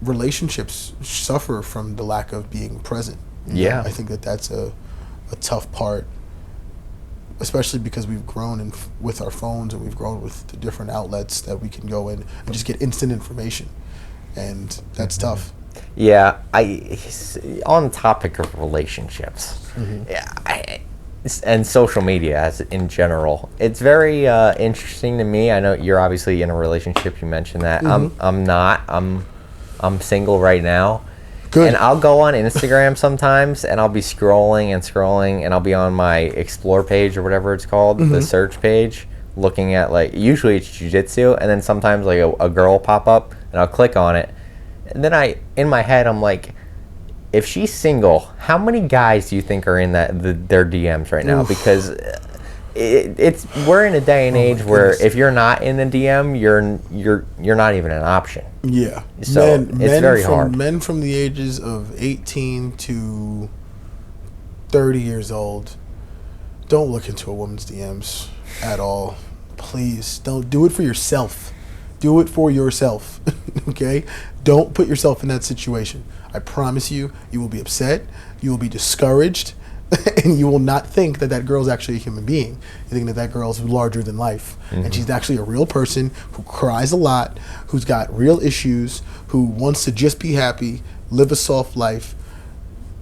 relationships suffer from the lack of being present. Yeah. I think that's a tough part, especially because we've grown with our phones, and we've grown with the different outlets that we can go in and just get instant information, and that's tough. Yeah, on the topic of relationships, and social media as in general, it's very interesting to me. I know you're obviously in a relationship. You mentioned that. I'm not. I'm single right now. Good. And I'll go on Instagram sometimes, and I'll be scrolling and scrolling, and I'll be on my explore page or whatever it's called, the search page, looking at, like, usually it's jiu-jitsu, and then sometimes like a girl will pop up, and I'll click on it, and then in my head I'm like, if she's single, how many guys do you think are in their DMs right now? Oof. Because we're in a day and age where if you're not in the DM, you're not even an option. Yeah. So it's very hard. Men from the ages of 18 to 30 years old, don't look into a woman's DMs at all. Please, don't. Do it for yourself. Do it for yourself. Okay? Don't put yourself in that situation. I promise you, you will be upset, you will be discouraged, and you will not think that girl's actually a human being. You think that girl's larger than life. And she's actually a real person who cries a lot, who's got real issues, who wants to just be happy, live a soft life,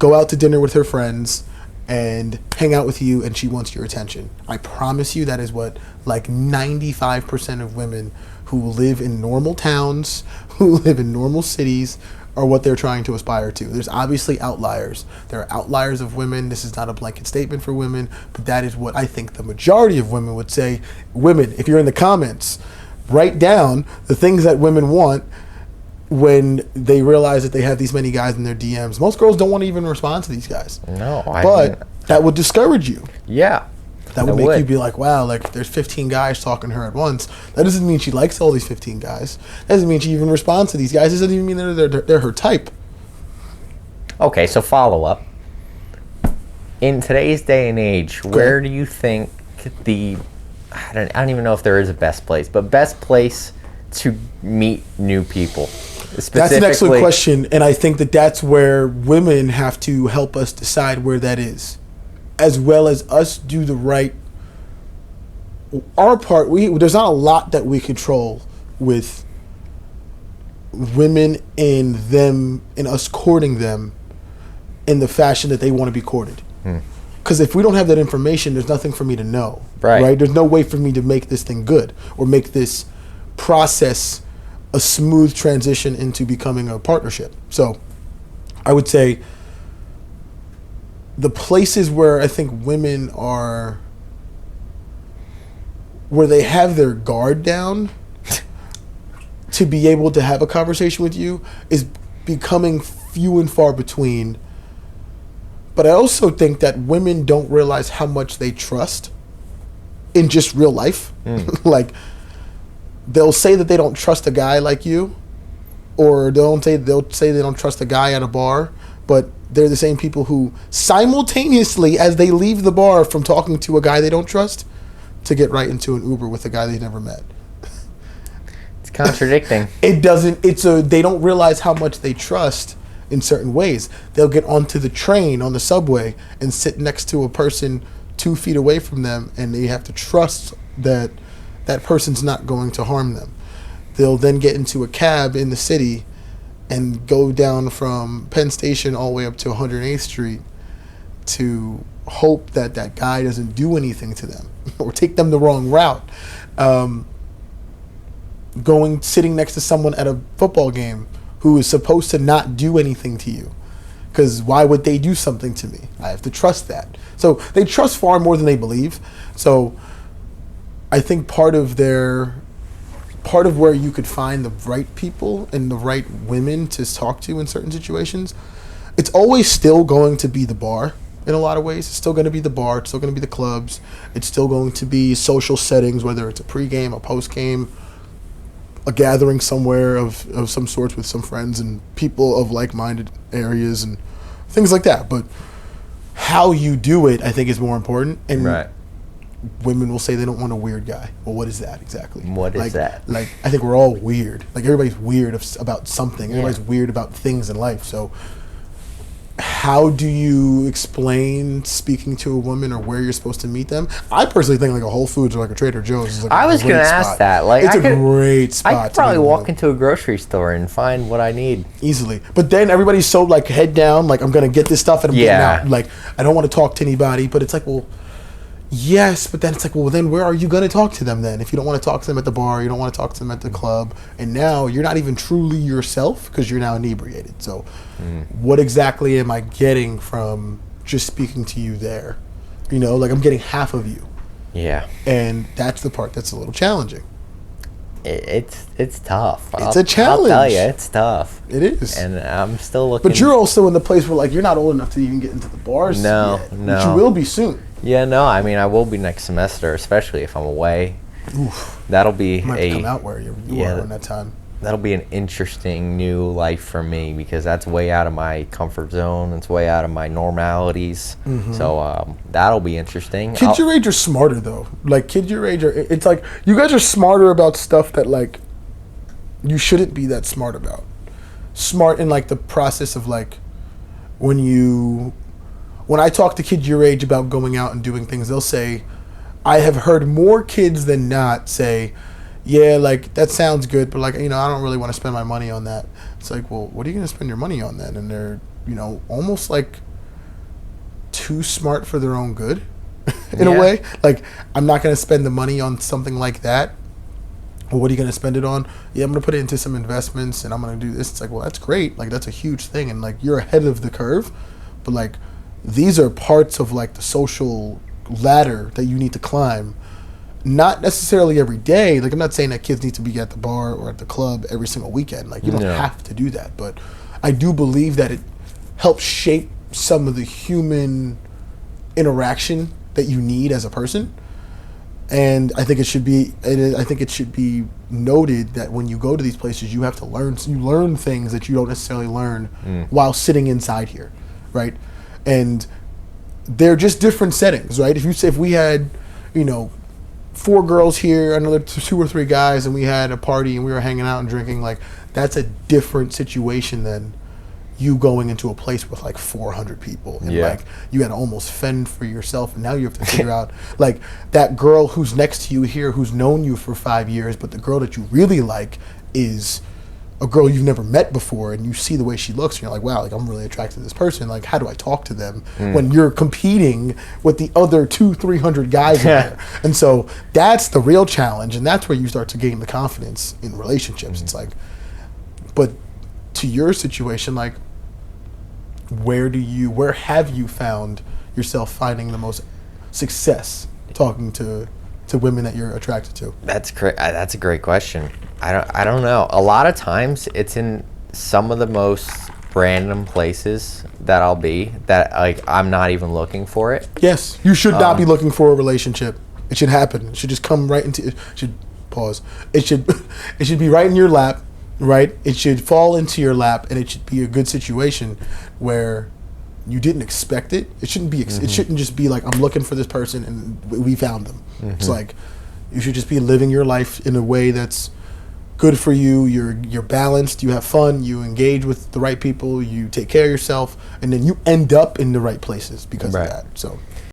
go out to dinner with her friends, and hang out with you, and she wants your attention. I promise you that is what like 95% of women who live in normal towns, who live in normal cities, are what they're trying to aspire to. There's obviously outliers. There are outliers of women. This is not a blanket statement for women, but that is what I think the majority of women would say. Women, if you're in the comments, write down the things that women want when they realize that they have these many guys in their DMs. Most girls don't want to even respond to these guys. No, but that would discourage you. Yeah. That would make you be like, wow, like there's 15 guys talking to her at once. That doesn't mean she likes all these 15 guys. That doesn't mean she even responds to these guys. It doesn't even mean they're her type. Okay, so follow up. In today's day and age, where do you think I don't even know if there is a best place, but best place to meet new people? That's an excellent question, and I think that's where women have to help us decide where that is, as well as us do our part. There's not a lot that we control with women in us courting them in the fashion that they want to be courted. Because if we don't have that information, there's nothing for me to know. Right? There's no way for me to make this thing good or make this process a smooth transition into becoming a partnership. So I would say the places where I think women are, where they have their guard down to be able to have a conversation with you, is becoming few and far between. But I also think that women don't realize how much they trust in just real life. Like, they'll say that they don't trust a guy like you, or they'll say they don't trust a guy at a bar, but they're the same people who simultaneously, as they leave the bar from talking to a guy they don't trust, to get right into an Uber with a guy they never met. It's contradicting. They don't realize how much they trust in certain ways. They'll get onto the train, on the subway, and sit next to a person 2 feet away from them, and they have to trust that that person's not going to harm them. They'll then get into a cab in the city and go down from Penn Station all the way up to 108th Street to hope that that guy doesn't do anything to them or take them the wrong route. Sitting next to someone at a football game who is supposed to not do anything to you, because why would they do something to me? I have to trust that. So they trust far more than they believe. So I think part of where you could find the right people and the right women to talk to in certain situations, it's always still going to be the bar in a lot of ways. It's still going to be the bar. It's still going to be the clubs. It's still going to be social settings, whether it's a pregame, a postgame, a gathering somewhere of some sorts with some friends and people of like-minded areas and things like that. But how you do it, I think, is more important. And right. women will say they don't want a weird guy. Well, what is that exactly? What is that? Like, I think we're all weird. Like, everybody's weird about something. Everybody's Yeah. weird about things in life. So, how do you explain speaking to a woman or where you're supposed to meet them? I personally think like a Whole Foods or like a Trader Joe's is like I was great gonna ask spot. that. Like, it's I a could- great spot. I could to probably meet a walk woman. into a grocery store and find what I need. Easily. But then everybody's so like head down, like I'm gonna get this stuff and I'm Yeah. getting out. Like I don't want to talk to anybody, but it's like, well, yes, but then it's like, well, then where are you gonna talk to them then? If you don't want to talk to them at the bar, you don't want to talk to them at the club, and now you're not even truly yourself because you're now inebriated. So, what exactly am I getting from just speaking to you there? You know, like I'm getting half of you, Yeah. and that's the part that's a little challenging. It's tough. It's a I'll tell challenge. you, it's tough. It is. And I'm still looking. But you're also in the place where like you're not old enough to even get into the bars. No, yet, no. But you will be soon. Yeah, no. I mean, I will be next semester, especially if I'm away. Oof. That'll be You might have to come out where you yeah, are in that time. that'll be an interesting new life for me because that's way out of my comfort zone. It's way out of my normalities. So that'll be interesting. Kids your age are smarter though. Like kids your age are. It's like you guys are smarter about stuff that like you shouldn't be that smart about. Smart in like the process of like when I talk to kids your age about going out and doing things, they'll say, I have heard more kids than not say, yeah, like that sounds good, but like, you know, I don't really want to spend my money on that. It's like, well, what are you going to spend your money on then? And they're, you know, almost like too smart for their own good in a Yeah. way. Like, I'm not going to spend the money on something like that. Well, what are you going to spend it on? Yeah, I'm going to put it into some investments and I'm going to do this. It's like, well, that's great. Like, that's a huge thing. And like, you're ahead of the curve. But like, these are parts of like the social ladder that you need to climb. Not necessarily every day. Like, I'm not saying that kids need to be at the bar or at the club every single weekend. Like, you don't No. have to do that. But I do believe that it helps shape some of the human interaction that you need as a person. And I think it should be. I think it should be noted that when you go to these places, you have to learn. You learn things that you don't necessarily learn while sitting inside here, right? And they're just different settings, right? If we had, you know, 4 girls here, another 2 or 3 guys, and we had a party and we were hanging out and drinking, like that's a different situation than you going into a place with like 400 people and Yeah. like you had to almost fend for yourself, and now you have to figure out like that girl who's next to you here who's known you for 5 years, but the girl that you really like is a girl you've never met before, and you see the way she looks and you're like, wow, like I'm really attracted to this person, like how do I talk to them when you're competing with the other 200-300 guys in there? And so that's the real challenge, and that's where you start to gain the confidence in relationships. It's like, but to your situation, like where have you found yourself finding the most success talking to women that you're attracted to? That's a great question. I don't know. A lot of times it's in some of the most random places that I'll be that like I'm not even looking for it. Yes, you should not be looking for a relationship. It should happen. It should just come right into. It should pause. It should be right in your lap, right? It should fall into your lap, and it should be a good situation where you didn't expect it. It shouldn't be. It shouldn't just be like I'm looking for this person and we found them. It's like you should just be living your life in a way that's good for you. You're balanced. You have fun. You engage with the right people. You take care of yourself, and then you end up in the right places because Right. of that. So.